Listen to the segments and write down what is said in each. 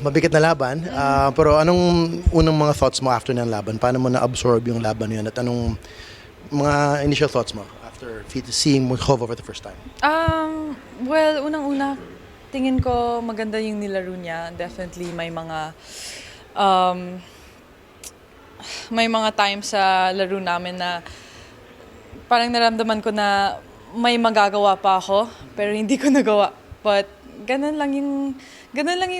mabigat na laban. Pero anong unang mga thoughts mo after ng laban? Paano mo na-absorb yung laban na yun? At anong mga initial thoughts mo after seeing Mukhova for the first time? Well, unang-una, tingin ko maganda yung nilaro niya. Definitely may mga times sa laro namin na parang naramdaman ko na may magagawa pa ako, pero hindi ko nagawa. But ganun lang yung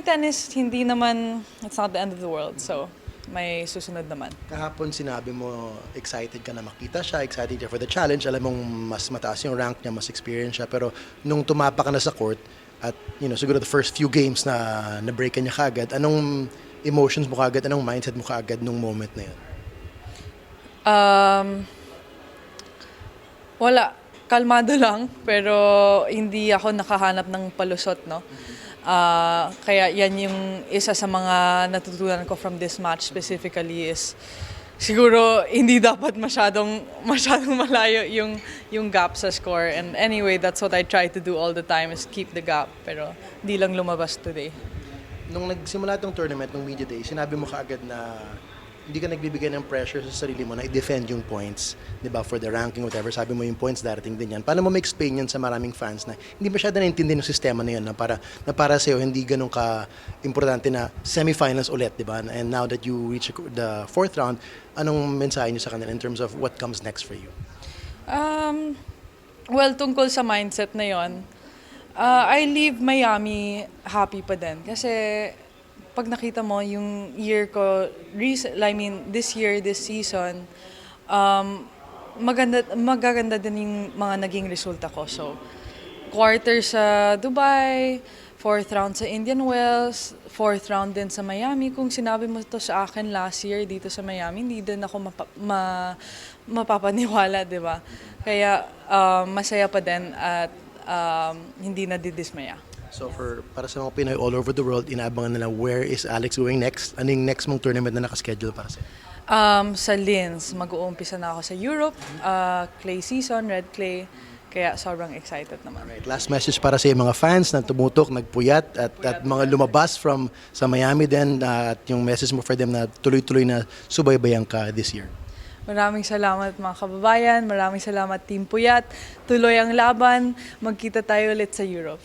tennis, hindi naman, it's not the end of the world. So, may susunod naman. Kahapon sinabi mo excited ka na makita siya, excited ka for the challenge. Alam mong mas mataas yung rank niya, mas experience siya. Pero nung tumapak ka na sa court at siguro the first few games na na-break ka niya kagad, anong emotions mo kagad, anong mindset mo kagad nung moment na yun? Wala. Kalmado lang, pero hindi ako nakahanap ng palusot, no? Kaya yan yung isa sa mga natutunan ko from this match specifically is siguro hindi dapat masyadong malayo yung gap sa score. And anyway, that's what I try to do all the time is keep the gap. Pero di lang lumabas today. Nung nagsimula itong tournament, nung media day, sinabi mo kaagad na hindi ka nagbibigay ng pressure sa sarili mo na i-defend yung points, di ba, for the ranking, whatever. Sabi mo yung points darating din yan. Paano mo ma-explain yan sa maraming fans na hindi masyado naintindihan yung sistema na yun na para sa'yo hindi ganun ka-importante na semifinals ulit, di ba? And now that you reach the fourth round, anong mensahe niyo sa kanila in terms of what comes next for you? Well, tungkol sa mindset na yon, I leave Miami happy pa din. Kasi pag nakita mo yung year ko, this year, this season, magaganda din yung mga naging resulta ko. So, quarter sa Dubai, fourth round sa Indian Wells, fourth round din sa Miami. Kung sinabi mo to sa akin last year dito sa Miami, hindi din ako mapapaniwala, di ba? Kaya masaya pa din at hindi na didismaya. So para sa mga Pinoy all over the world, inaabangan nila where is Alex going next? Ano yung next mong tournament na nakaschedule para sa'yo? Sa Linz, mag-uumpisa na ako sa Europe, clay season, red clay, kaya sobrang excited naman. Right, last message para sa mga fans na tumutok, nagpuyat at mga lumabas sa Miami din at yung message mo for them na tuloy-tuloy na subaybayan ka this year. Maraming salamat mga kababayan, maraming salamat Team Puyat, tuloy ang laban, magkita tayo ulit sa Europe.